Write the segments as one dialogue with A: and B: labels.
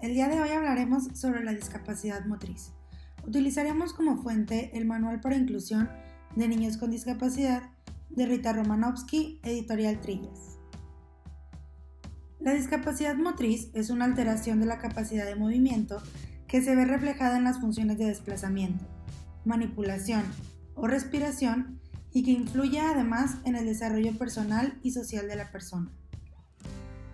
A: el día de hoy hablaremos sobre la discapacidad motriz. Utilizaremos como fuente el Manual para Inclusión de Niños con Discapacidad de Rita Romanovsky, Editorial Trillas. La discapacidad motriz es una alteración de la capacidad de movimiento que se ve reflejada en las funciones de desplazamiento, manipulación o respiración y que influye además en el desarrollo personal y social de la persona.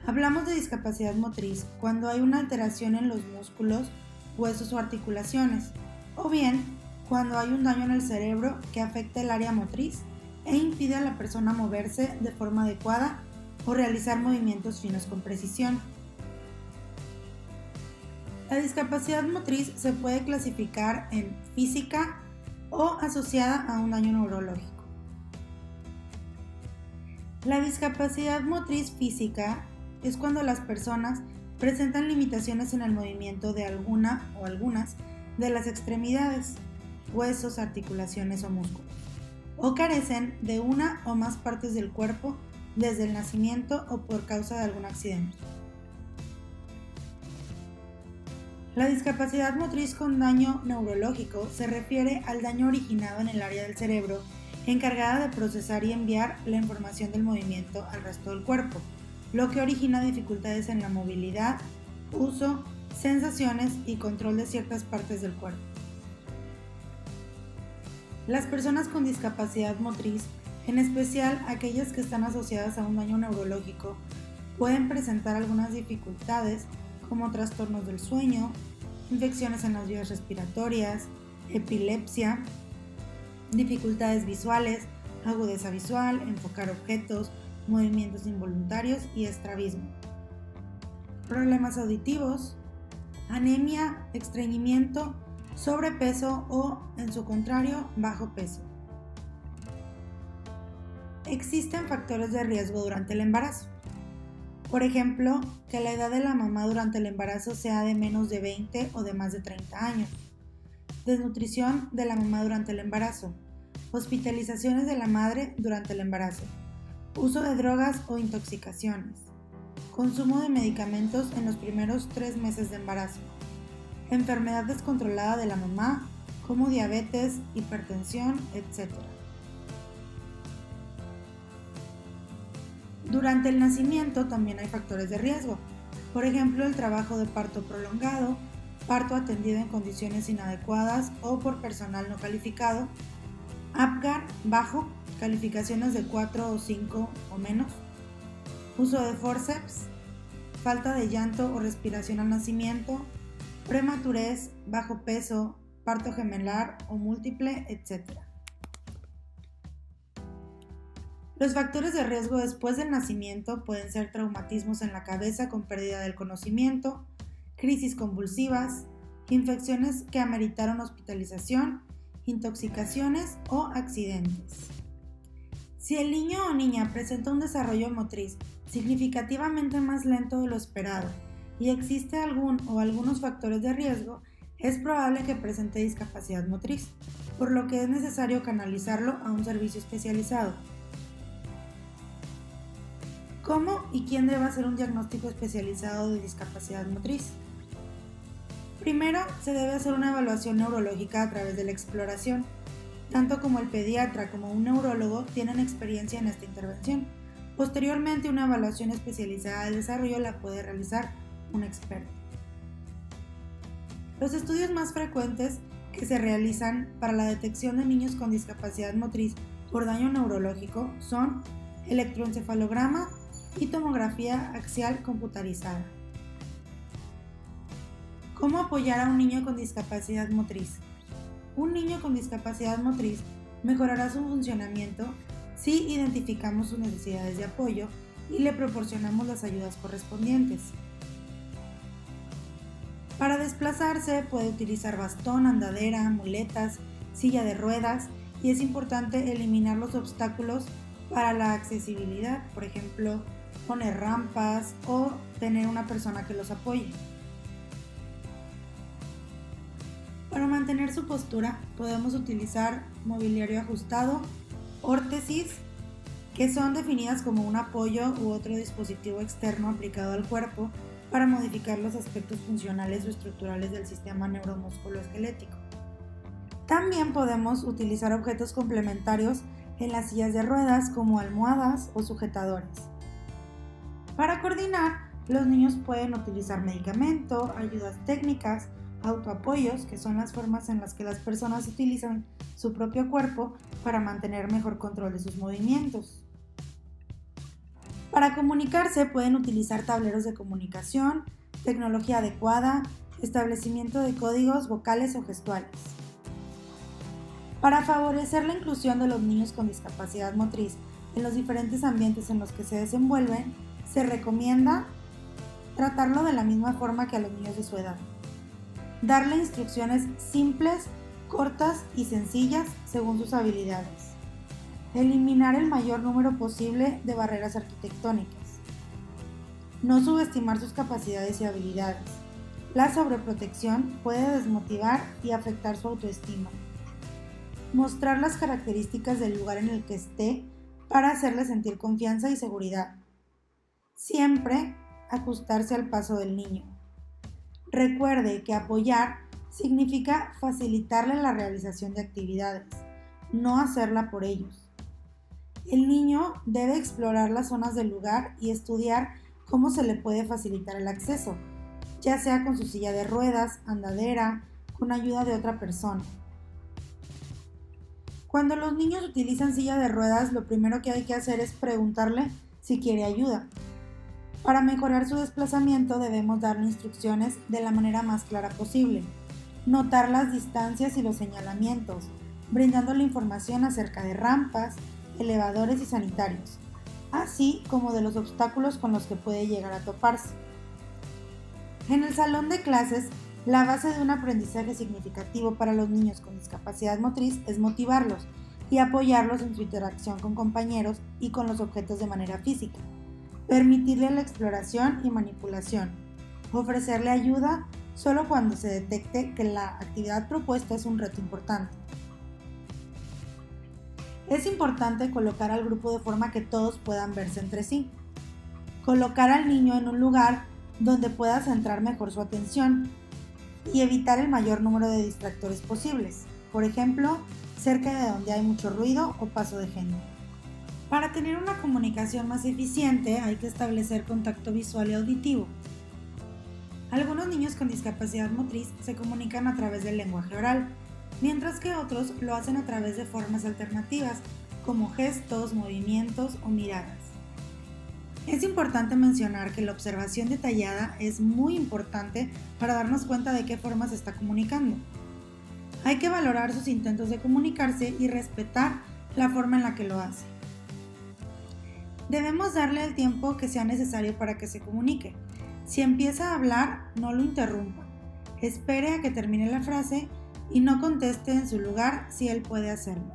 A: Hablamos de discapacidad motriz cuando hay una alteración en los músculos, huesos o articulaciones, o bien cuando hay un daño en el cerebro que afecta el área motriz e impide a la persona moverse de forma adecuada o realizar movimientos finos con precisión. La discapacidad motriz se puede clasificar en física o asociada a un daño neurológico. La discapacidad motriz física es cuando las personas presentan limitaciones en el movimiento de alguna o algunas de las extremidades, huesos, articulaciones o músculos, o carecen de una o más partes del cuerpo desde el nacimiento o por causa de algún accidente. La discapacidad motriz con daño neurológico se refiere al daño originado en el área del cerebro encargada de procesar y enviar la información del movimiento al resto del cuerpo, lo que origina dificultades en la movilidad, uso, sensaciones y control de ciertas partes del cuerpo. Las personas con discapacidad motriz, en especial aquellas que están asociadas a un daño neurológico, pueden presentar algunas dificultades como trastornos del sueño, infecciones en las vías respiratorias, epilepsia, dificultades visuales, agudeza visual, enfocar objetos, movimientos involuntarios y estrabismo. Problemas auditivos, anemia, estreñimiento, sobrepeso o, en su contrario, bajo peso. Existen factores de riesgo durante el embarazo. Por ejemplo, que la edad de la mamá durante el embarazo sea de menos de 20 o de más de 30 años. Desnutrición de la mamá durante el embarazo. Hospitalizaciones de la madre durante el embarazo. Uso de drogas o intoxicaciones. Consumo de medicamentos en los primeros 3 meses de embarazo. Enfermedad descontrolada de la mamá, como diabetes, hipertensión, etc. Durante el nacimiento también hay factores de riesgo. Por ejemplo, el trabajo de parto prolongado, parto atendido en condiciones inadecuadas o por personal no calificado, APGAR bajo, calificaciones de 4 o 5 o menos, uso de forceps, falta de llanto o respiración al nacimiento, prematurez, bajo peso, parto gemelar o múltiple, etc. Los factores de riesgo después del nacimiento pueden ser traumatismos en la cabeza con pérdida del conocimiento, crisis convulsivas, infecciones que ameritaron hospitalización, intoxicaciones o accidentes. Si el niño o niña presenta un desarrollo motriz significativamente más lento de lo esperado y existe algún o algunos factores de riesgo, es probable que presente discapacidad motriz, por lo que es necesario canalizarlo a un servicio especializado. ¿Cómo y quién debe hacer un diagnóstico especializado de discapacidad motriz? Primero, se debe hacer una evaluación neurológica a través de la exploración. Tanto como el pediatra como un neurólogo tienen experiencia en esta intervención. Posteriormente, una evaluación especializada del desarrollo la puede realizar un experto. Los estudios más frecuentes que se realizan para la detección de niños con discapacidad motriz por daño neurológico son electroencefalograma y tomografía axial computarizada. ¿Cómo apoyar a un niño con discapacidad motriz? Un niño con discapacidad motriz mejorará su funcionamiento si identificamos sus necesidades de apoyo y le proporcionamos las ayudas correspondientes. Para desplazarse puede utilizar bastón, andadera, muletas, silla de ruedas y es importante eliminar los obstáculos para la accesibilidad, por ejemplo, poner rampas o tener una persona que los apoye. Para mantener su postura podemos utilizar mobiliario ajustado, órtesis, que son definidas como un apoyo u otro dispositivo externo aplicado al cuerpo para modificar los aspectos funcionales o estructurales del sistema neuromusculoesquelético. También podemos utilizar objetos complementarios en las sillas de ruedas como almohadas o sujetadores. Para coordinar, los niños pueden utilizar medicamento, ayudas técnicas, autoapoyos, que son las formas en las que las personas utilizan su propio cuerpo para mantener mejor control de sus movimientos. Para comunicarse pueden utilizar tableros de comunicación, tecnología adecuada, establecimiento de códigos vocales o gestuales. Para favorecer la inclusión de los niños con discapacidad motriz en los diferentes ambientes en los que se desenvuelven, se recomienda tratarlo de la misma forma que a los niños de su edad. Darle instrucciones simples, cortas y sencillas según sus habilidades. Eliminar el mayor número posible de barreras arquitectónicas. No subestimar sus capacidades y habilidades. La sobreprotección puede desmotivar y afectar su autoestima. Mostrar las características del lugar en el que esté para hacerle sentir confianza y seguridad. Siempre ajustarse al paso del niño. Recuerde que apoyar significa facilitarle la realización de actividades, no hacerla por ellos. El niño debe explorar las zonas del lugar y estudiar cómo se le puede facilitar el acceso, ya sea con su silla de ruedas, andadera, con ayuda de otra persona. Cuando los niños utilizan silla de ruedas, lo primero que hay que hacer es preguntarle si quiere ayuda. Para mejorar su desplazamiento debemos darle instrucciones de la manera más clara posible, notar las distancias y los señalamientos, brindándole información acerca de rampas, elevadores y sanitarios, así como de los obstáculos con los que puede llegar a toparse. En el salón de clases, la base de un aprendizaje significativo para los niños con discapacidad motriz es motivarlos y apoyarlos en su interacción con compañeros y con los objetos de manera física, permitirle la exploración y manipulación, ofrecerle ayuda solo cuando se detecte que la actividad propuesta es un reto importante. Es importante colocar al grupo de forma que todos puedan verse entre sí. Colocar al niño en un lugar donde pueda centrar mejor su atención y evitar el mayor número de distractores posibles, por ejemplo, cerca de donde hay mucho ruido o paso de gente. Para tener una comunicación más eficiente hay que establecer contacto visual y auditivo. Algunos niños con discapacidad motriz se comunican a través del lenguaje oral, mientras que otros lo hacen a través de formas alternativas, como gestos, movimientos o miradas. Es importante mencionar que la observación detallada es muy importante para darnos cuenta de qué forma se está comunicando. Hay que valorar sus intentos de comunicarse y respetar la forma en la que lo hace. Debemos darle el tiempo que sea necesario para que se comunique. Si empieza a hablar, no lo interrumpa. Espere a que termine la frase y no conteste en su lugar si él puede hacerlo.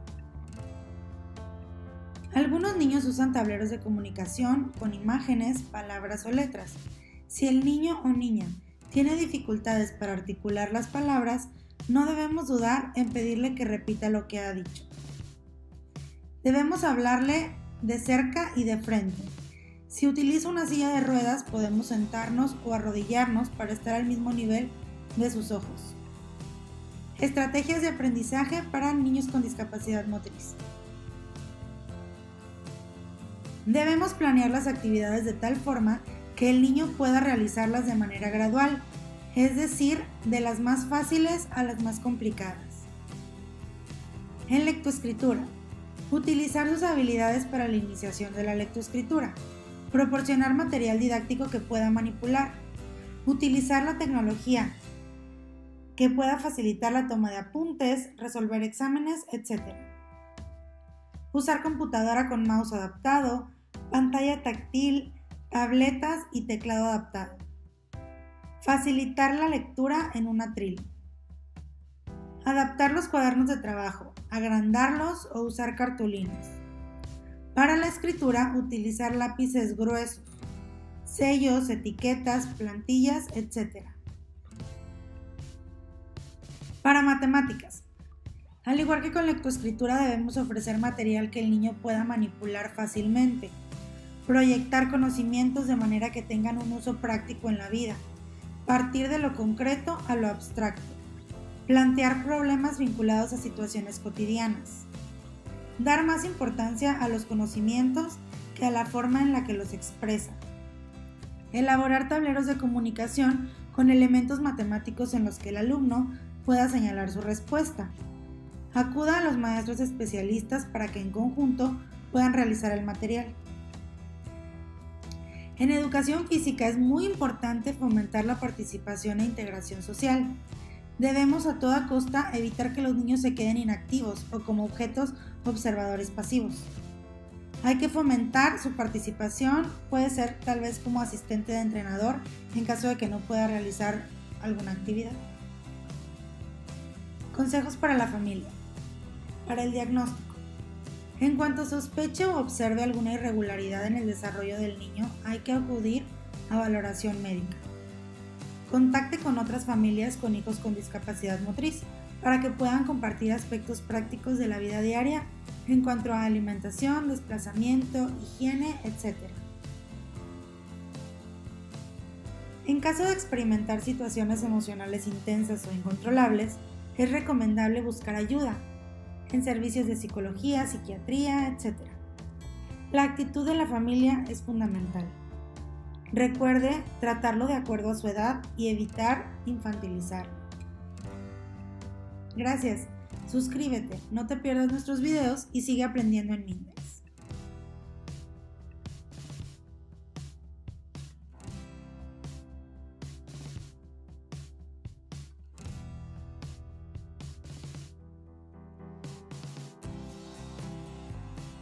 A: Algunos niños usan tableros de comunicación con imágenes, palabras o letras. Si el niño o niña tiene dificultades para articular las palabras, no debemos dudar en pedirle que repita lo que ha dicho. Debemos hablarle de cerca y de frente. Si utiliza una silla de ruedas, podemos sentarnos o arrodillarnos para estar al mismo nivel de sus ojos. Estrategias de aprendizaje para niños con discapacidad motriz. Debemos planear las actividades de tal forma que el niño pueda realizarlas de manera gradual, es decir, de las más fáciles a las más complicadas. En lectoescritura, utilizar sus habilidades para la iniciación de la lectoescritura, proporcionar material didáctico que pueda manipular, utilizar la tecnología que pueda facilitar la toma de apuntes, resolver exámenes, etc. Usar computadora con mouse adaptado, pantalla táctil, tabletas y teclado adaptado. Facilitar la lectura en un atril. Adaptar los cuadernos de trabajo, agrandarlos o usar cartulinas. Para la escritura, utilizar lápices gruesos, sellos, etiquetas, plantillas, etc. Para matemáticas. Al igual que con lectoescritura, debemos ofrecer material que el niño pueda manipular fácilmente. proyectar conocimientos de manera que tengan un uso práctico en la vida, partir de lo concreto a lo abstracto, plantear problemas vinculados a situaciones cotidianas, dar más importancia a los conocimientos que a la forma en la que los expresa, elaborar tableros de comunicación con elementos matemáticos en los que el alumno pueda señalar su respuesta. Acuda a los maestros especialistas para que en conjunto puedan realizar el material. En educación física es muy importante fomentar la participación e integración social. Debemos a toda costa evitar que los niños se queden inactivos o como objetos observadores pasivos. Hay que fomentar su participación, puede ser tal vez como asistente de entrenador en caso de que no pueda realizar alguna actividad. Consejos para la familia. Para el diagnóstico. En cuanto sospeche o observe alguna irregularidad en el desarrollo del niño, hay que acudir a valoración médica. Contacte con otras familias con hijos con discapacidad motriz para que puedan compartir aspectos prácticos de la vida diaria en cuanto a alimentación, desplazamiento, higiene, etc. En caso de experimentar situaciones emocionales intensas o incontrolables, es recomendable buscar ayuda en servicios de psicología, psiquiatría, etc. La actitud de la familia es fundamental. Recuerde tratarlo de acuerdo a su edad y evitar infantilizarlo. Gracias. Suscríbete, no te pierdas nuestros videos y sigue aprendiendo en Minder.